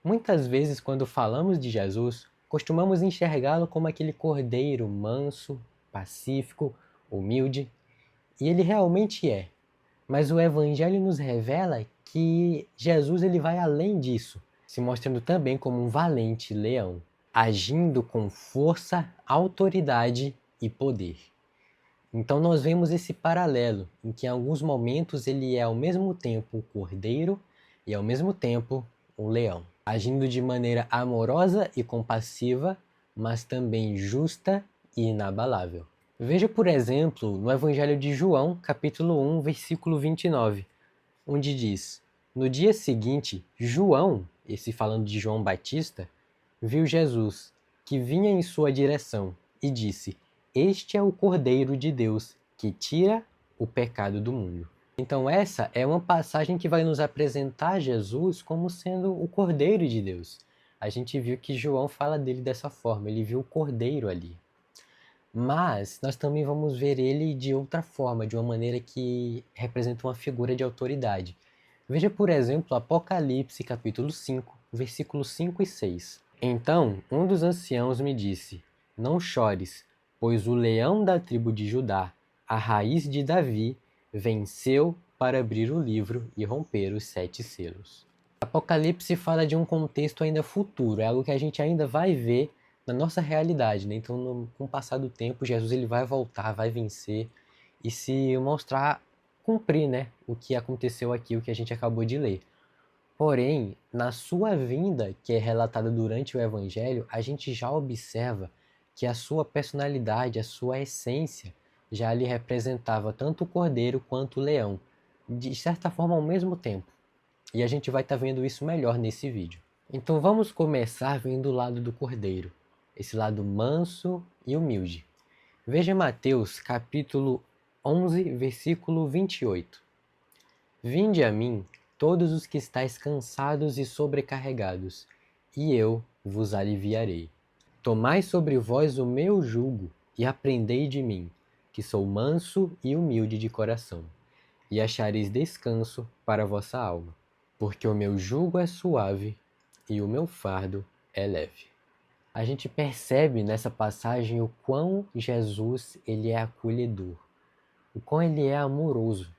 Muitas vezes, quando falamos de Jesus, costumamos enxergá-lo como aquele cordeiro manso, pacífico, humilde, e ele realmente é. Mas o Evangelho nos revela que Jesus ele vai além disso, se mostrando também como um valente leão, agindo com força, autoridade e poder. Então nós vemos esse paralelo, em que em alguns momentos ele é ao mesmo tempo o cordeiro e ao mesmo tempo um leão, agindo de maneira amorosa e compassiva, mas também justa e inabalável. Veja, por exemplo, no Evangelho de João, capítulo 1, versículo 29, onde diz: No dia seguinte, João, esse falando de João Batista, viu Jesus, que vinha em sua direção, e disse: Este é o Cordeiro de Deus, que tira o pecado do mundo. Então essa é uma passagem que vai nos apresentar Jesus como sendo o Cordeiro de Deus. A gente viu que João fala dele dessa forma, ele viu o Cordeiro ali. Mas nós também vamos ver ele de outra forma, de uma maneira que representa uma figura de autoridade. Veja, por exemplo, Apocalipse capítulo 5, versículos 5 e 6. Então um dos anciãos me disse: Não chores, pois o leão da tribo de Judá, a raiz de Davi, venceu para abrir o livro e romper os 7 selos. Apocalipse fala de um contexto ainda futuro, é algo que a gente ainda vai ver na nossa realidade, né? Então, com o passar do tempo, Jesus ele vai voltar, vai vencer e se mostrar cumprir, né, o que aconteceu aqui, o que a gente acabou de ler. Porém, na sua vinda, que é relatada durante o Evangelho, a gente já observa que a sua personalidade, a sua essência, já lhe representava tanto o cordeiro quanto o leão, de certa forma ao mesmo tempo. E a gente vai estar vendo isso melhor nesse vídeo. Então vamos começar vendo o lado do cordeiro, esse lado manso e humilde. Veja Mateus capítulo 11, versículo 28. Vinde a mim, todos os que estáis cansados e sobrecarregados, e eu vos aliviarei. Tomai sobre vós o meu jugo e aprendei de mim, que sou manso e humilde de coração, e achareis descanso para a vossa alma, porque o meu jugo é suave e o meu fardo é leve. A gente percebe nessa passagem o quão Jesus ele é acolhedor, o quão ele é amoroso.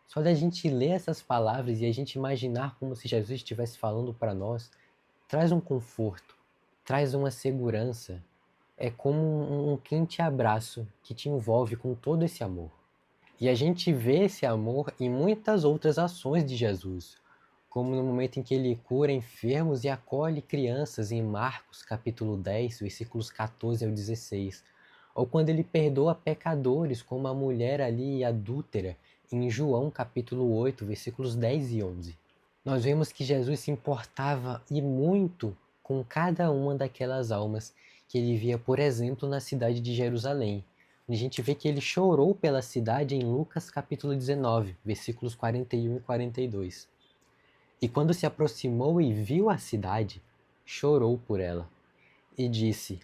Só da gente ler essas palavras e a gente imaginar como se Jesus estivesse falando para nós, traz um conforto, traz uma segurança. É como um quente abraço que te envolve com todo esse amor. E a gente vê esse amor em muitas outras ações de Jesus, como no momento em que ele cura enfermos e acolhe crianças em Marcos capítulo 10, versículos 14 ao 16, ou quando ele perdoa pecadores, como a mulher ali adúltera em João capítulo 8, versículos 10 e 11. Nós vemos que Jesus se importava e muito com cada uma daquelas almas que ele via, por exemplo, na cidade de Jerusalém. A gente vê que ele chorou pela cidade em Lucas capítulo 19, versículos 41 e 42. E quando se aproximou e viu a cidade, chorou por ela, e disse: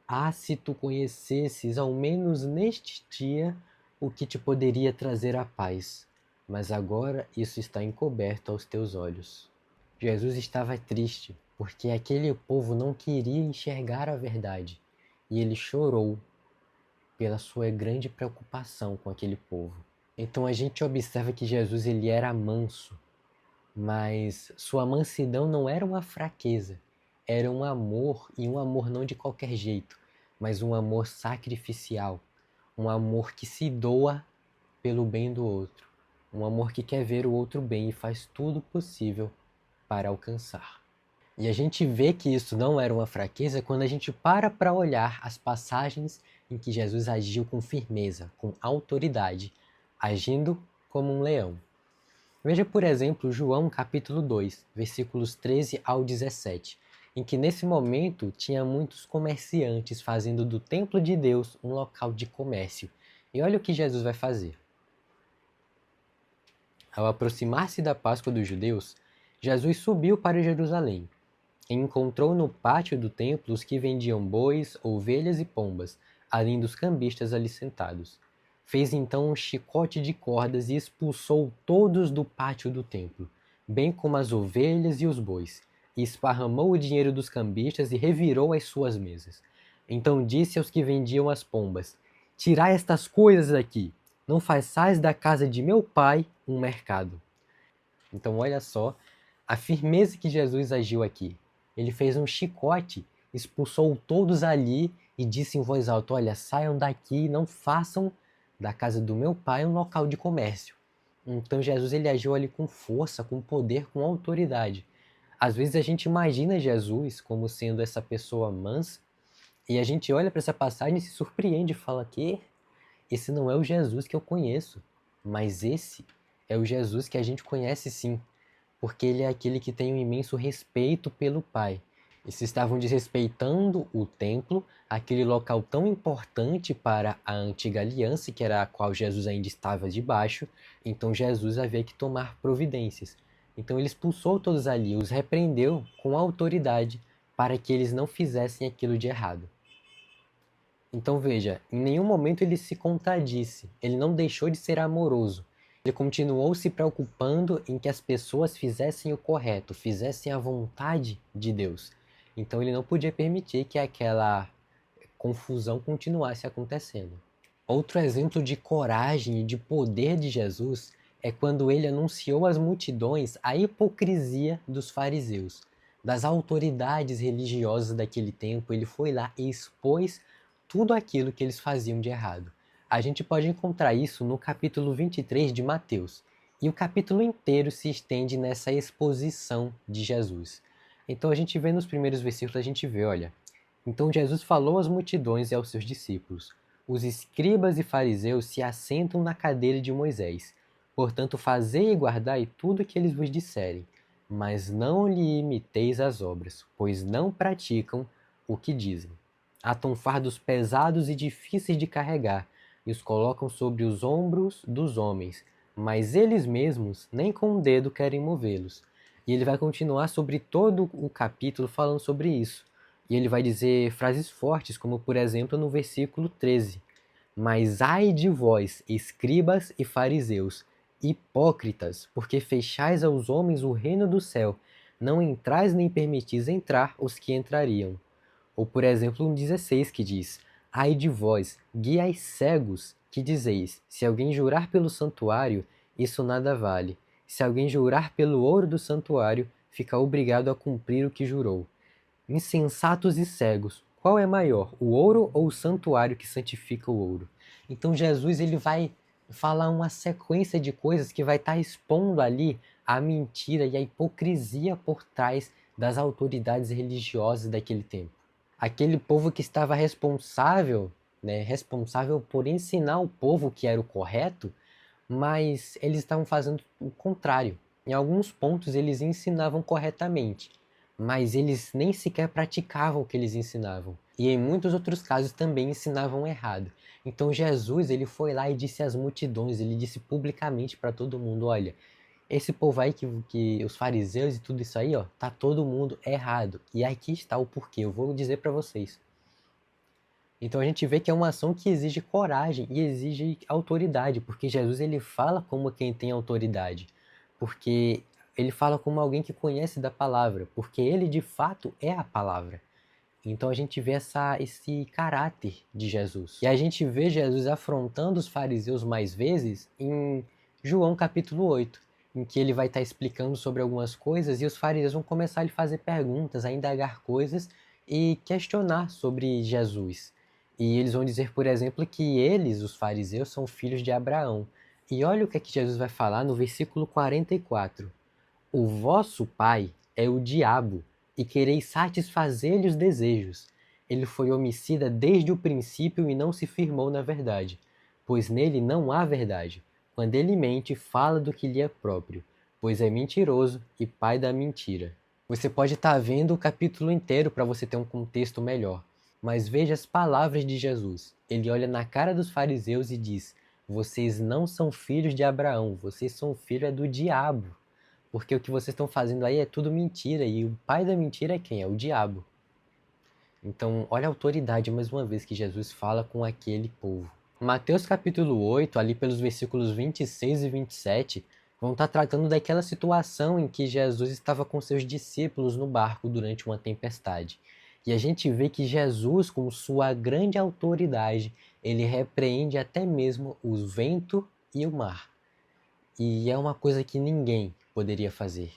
Ah, se tu conhecesses, ao menos neste dia, o que te poderia trazer a paz, mas agora isso está encoberto aos teus olhos. Jesus estava triste, porque aquele povo não queria enxergar a verdade, e ele chorou pela sua grande preocupação com aquele povo. Então a gente observa que Jesus ele era manso, mas sua mansidão não era uma fraqueza, era um amor, e um amor não de qualquer jeito, mas um amor sacrificial, um amor que se doa pelo bem do outro, um amor que quer ver o outro bem e faz tudo possível para alcançar. E a gente vê que isso não era uma fraqueza quando a gente para olhar as passagens em que Jesus agiu com firmeza, com autoridade, agindo como um leão. Veja, por exemplo, João capítulo 2, versículos 13 ao 17, em que nesse momento tinha muitos comerciantes fazendo do templo de Deus um local de comércio. E olha o que Jesus vai fazer. Ao aproximar-se da Páscoa dos judeus, Jesus subiu para Jerusalém e encontrou no pátio do templo os que vendiam bois, ovelhas e pombas, além dos cambistas ali sentados. Fez então um chicote de cordas e expulsou todos do pátio do templo, bem como as ovelhas e os bois. e esparramou o dinheiro dos cambistas e revirou as suas mesas. Então disse aos que vendiam as pombas: Tirai estas coisas daqui, não façais da casa de meu pai um mercado. Então olha só a firmeza que Jesus agiu aqui. Ele fez um chicote, expulsou todos ali e disse em voz alta: olha, saiam daqui, não façam da casa do meu pai um local de comércio. Então Jesus ele agiu ali com força, com poder, com autoridade. Às vezes a gente imagina Jesus como sendo essa pessoa mansa e a gente olha para essa passagem e se surpreende e fala que esse não é o Jesus que eu conheço, mas esse é o Jesus que a gente conhece sim, porque ele é aquele que tem um imenso respeito pelo Pai. Eles estavam desrespeitando o templo, aquele local tão importante para a antiga aliança, que era a qual Jesus ainda estava debaixo, então Jesus havia que tomar providências. Então ele expulsou todos ali, os repreendeu com autoridade para que eles não fizessem aquilo de errado. Então veja, em nenhum momento ele se contradisse, ele não deixou de ser amoroso. Ele continuou se preocupando em que as pessoas fizessem o correto, fizessem a vontade de Deus. Então ele não podia permitir que aquela confusão continuasse acontecendo. Outro exemplo de coragem e de poder de Jesus é quando ele anunciou às multidões a hipocrisia dos fariseus, das autoridades religiosas daquele tempo. Ele foi lá e expôs tudo aquilo que eles faziam de errado. A gente pode encontrar isso no capítulo 23 de Mateus, e o capítulo inteiro se estende nessa exposição de Jesus. Então a gente vê nos primeiros versículos, a gente vê, olha, então Jesus falou às multidões e aos seus discípulos: os escribas e fariseus se assentam na cadeira de Moisés. Portanto, fazei e guardai tudo o que eles vos disserem, mas não lhe imiteis as obras, pois não praticam o que dizem. Atam fardos pesados e difíceis de carregar, e os colocam sobre os ombros dos homens, mas eles mesmos nem com o dedo querem movê-los. E ele vai continuar sobre todo o capítulo falando sobre isso. E ele vai dizer frases fortes, como por exemplo no versículo 13: Mas ai de vós, escribas e fariseus, hipócritas, porque fechais aos homens o reino do céu, não entrais nem permitis entrar os que entrariam. Ou, por exemplo, um 16 que diz: Ai de vós, guias cegos, que dizeis: se alguém jurar pelo santuário, isso nada vale. Se alguém jurar pelo ouro do santuário, fica obrigado a cumprir o que jurou. Insensatos e cegos, qual é maior, o ouro ou o santuário que santifica o ouro? Então Jesus ele vai falar uma sequência de coisas que vai estar expondo ali a mentira e a hipocrisia por trás das autoridades religiosas daquele tempo. Aquele povo que estava responsável, responsável por ensinar o povo que era o correto, mas eles estavam fazendo o contrário. Em alguns pontos eles ensinavam corretamente, mas eles nem sequer praticavam o que eles ensinavam. E em muitos outros casos também ensinavam errado. Então Jesus ele foi lá e disse às multidões, ele disse publicamente para todo mundo: olha, esse povo aí que os fariseus e tudo isso aí, ó, tá todo mundo errado. E aqui está o porquê, eu vou dizer para vocês. Então a gente vê que é uma ação que exige coragem e exige autoridade, porque Jesus ele fala como quem tem autoridade, porque ele fala como alguém que conhece da palavra, porque ele de fato é a palavra. Então a gente vê esse caráter de Jesus. E a gente vê Jesus afrontando os fariseus mais vezes em João capítulo 8, em que ele vai estar explicando sobre algumas coisas e os fariseus vão começar a lhe fazer perguntas, a indagar coisas e questionar sobre Jesus. E eles vão dizer, por exemplo, que eles, os fariseus, são filhos de Abraão. E olha o que é que Jesus vai falar no versículo 44. O vosso pai é o diabo, e quereis satisfazer-lhe os desejos. Ele foi homicida desde o princípio e não se firmou na verdade, pois nele não há verdade. Quando ele mente, fala do que lhe é próprio, pois é mentiroso e pai da mentira. Você pode estar vendo o capítulo inteiro para você ter um contexto melhor, mas veja as palavras de Jesus. Ele olha na cara dos fariseus e diz: vocês não são filhos de Abraão, vocês são filhos do diabo. Porque o que vocês estão fazendo aí é tudo mentira, e o pai da mentira é quem? É o diabo. Então, olha a autoridade, mais uma vez, que Jesus fala com aquele povo. Mateus capítulo 8, ali pelos versículos 26 e 27, Vão estar tratando daquela situação em que Jesus estava com seus discípulos no barco durante uma tempestade. E a gente vê que Jesus, com sua grande autoridade, ele repreende até mesmo o vento e o mar. E é uma coisa que ninguém poderia fazer.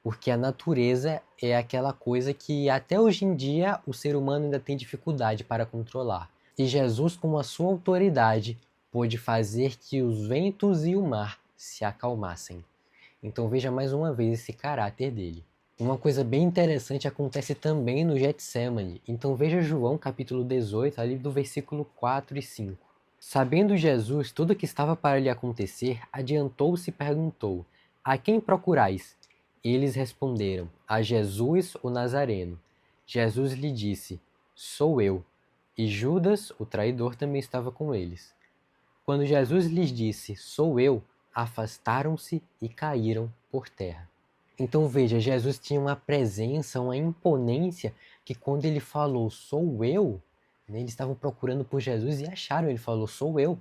Porque a natureza é aquela coisa que até hoje em dia o ser humano ainda tem dificuldade para controlar. E Jesus, com a sua autoridade, pôde fazer que os ventos e o mar se acalmassem. Então veja mais uma vez esse caráter dele. Uma coisa bem interessante acontece também no Getsemane. Então veja João capítulo 18, ali do versículo 4 e 5. Sabendo Jesus tudo o que estava para lhe acontecer, adiantou-se e perguntou: A quem procurais? Eles responderam: A Jesus o Nazareno. Jesus lhe disse: Sou eu. E Judas, o traidor, também estava com eles. Quando Jesus lhes disse: Sou eu, afastaram-se e caíram por terra. Então veja, Jesus tinha uma presença, uma imponência, que quando ele falou, sou eu, né, eles estavam procurando por Jesus e acharam, ele falou, sou eu.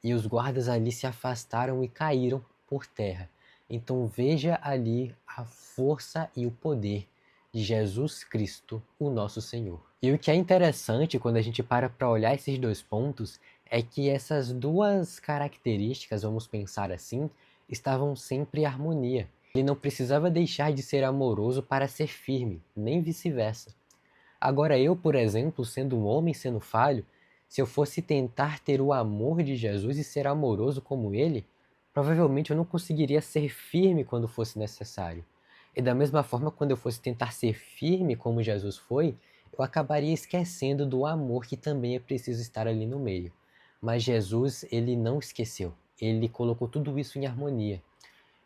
E os guardas ali se afastaram e caíram por terra. Então veja ali a força e o poder de Jesus Cristo, o nosso Senhor. E o que é interessante quando a gente para olhar esses dois pontos é que essas duas características, vamos pensar assim, estavam sempre em harmonia. Ele não precisava deixar de ser amoroso para ser firme, nem vice-versa. Agora eu, por exemplo, sendo um homem, sendo falho, se eu fosse tentar ter o amor de Jesus e ser amoroso como ele, provavelmente eu não conseguiria ser firme quando fosse necessário. E da mesma forma, quando eu fosse tentar ser firme como Jesus foi, eu acabaria esquecendo do amor que também é preciso estar ali no meio. Mas Jesus, ele não esqueceu. Ele colocou tudo isso em harmonia.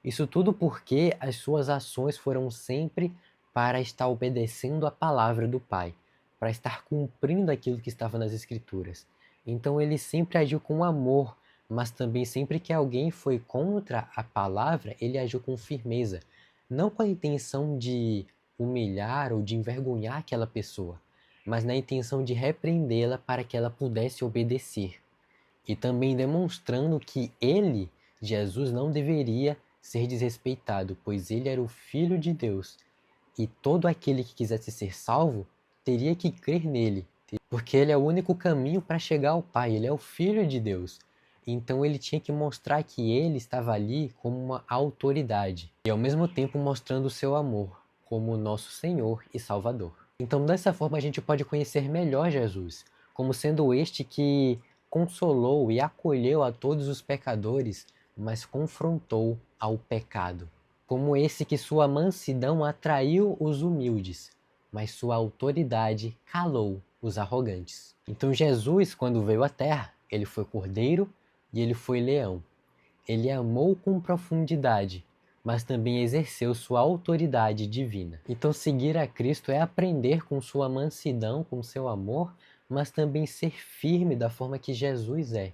Isso tudo porque as suas ações foram sempre para estar obedecendo a palavra do Pai, para estar cumprindo aquilo que estava nas Escrituras. Então ele sempre agiu com amor, mas também sempre que alguém foi contra a palavra, ele agiu com firmeza, não com a intenção de humilhar ou de envergonhar aquela pessoa, mas na intenção de repreendê-la para que ela pudesse obedecer. E também demonstrando que ele, Jesus, não deveria ser desrespeitado, pois ele era o Filho de Deus, e todo aquele que quisesse ser salvo teria que crer nele, porque ele é o único caminho para chegar ao Pai, ele é o Filho de Deus. Então ele tinha que mostrar que ele estava ali como uma autoridade, e ao mesmo tempo mostrando o seu amor, como nosso Senhor e Salvador. Então dessa forma a gente pode conhecer melhor Jesus, como sendo este que consolou e acolheu a todos os pecadores, mas confrontou ao pecado. Como esse que sua mansidão atraiu os humildes, mas sua autoridade calou os arrogantes. Então Jesus, quando veio à terra, ele foi cordeiro e ele foi leão. Ele amou com profundidade, mas também exerceu sua autoridade divina. Então seguir a Cristo é aprender com sua mansidão, com seu amor, mas também ser firme da forma que Jesus é.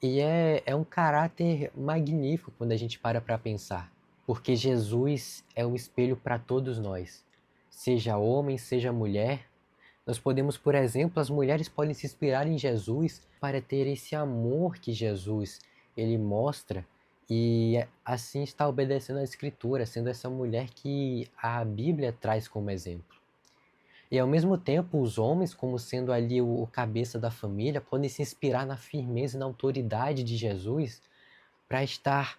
E é um caráter magnífico quando a gente para pensar, porque Jesus é um espelho para todos nós, seja homem, seja mulher. Nós podemos, por exemplo, as mulheres podem se inspirar em Jesus para ter esse amor que Jesus ele mostra e assim está obedecendo à Escritura, sendo essa mulher que a Bíblia traz como exemplo. E ao mesmo tempo, os homens, como sendo ali o cabeça da família, podem se inspirar na firmeza e na autoridade de Jesus para estar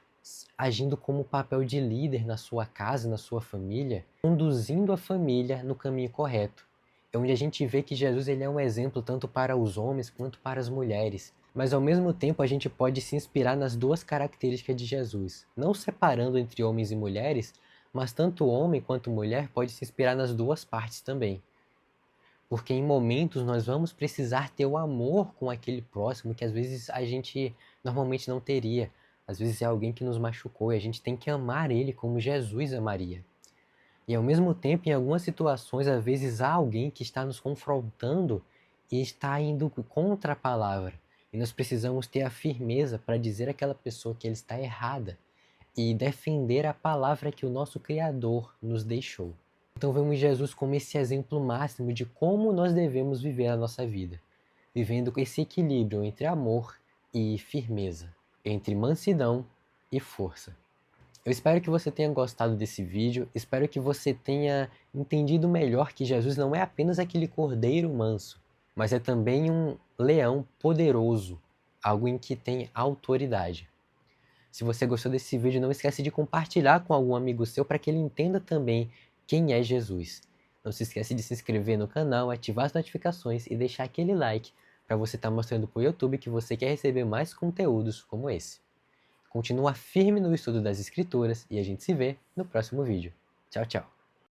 agindo como papel de líder na sua casa, na sua família, conduzindo a família no caminho correto. É onde a gente vê que Jesus ele é um exemplo tanto para os homens quanto para as mulheres. Mas ao mesmo tempo a gente pode se inspirar nas duas características de Jesus, não separando entre homens e mulheres, mas tanto homem quanto mulher pode se inspirar nas duas partes também. Porque em momentos nós vamos precisar ter o amor com aquele próximo que às vezes a gente normalmente não teria. Às vezes é alguém que nos machucou e a gente tem que amar ele como Jesus amaria. E ao mesmo tempo, em algumas situações, às vezes há alguém que está nos confrontando e está indo contra a palavra. E nós precisamos ter a firmeza para dizer àquela pessoa que ele está errada e defender a palavra que o nosso Criador nos deixou. Então vemos Jesus como esse exemplo máximo de como nós devemos viver a nossa vida, vivendo com esse equilíbrio entre amor e firmeza, entre mansidão e força. Eu espero que você tenha gostado desse vídeo, espero que você tenha entendido melhor que Jesus não é apenas aquele cordeiro manso, mas é também um leão poderoso, algo em que tem autoridade. Se você gostou desse vídeo, não esquece de compartilhar com algum amigo seu para que ele entenda também quem é Jesus. Não se esquece de se inscrever no canal, ativar as notificações e deixar aquele like para você estar mostrando para o YouTube que você quer receber mais conteúdos como esse. Continua firme no estudo das escrituras e a gente se vê no próximo vídeo. Tchau, tchau.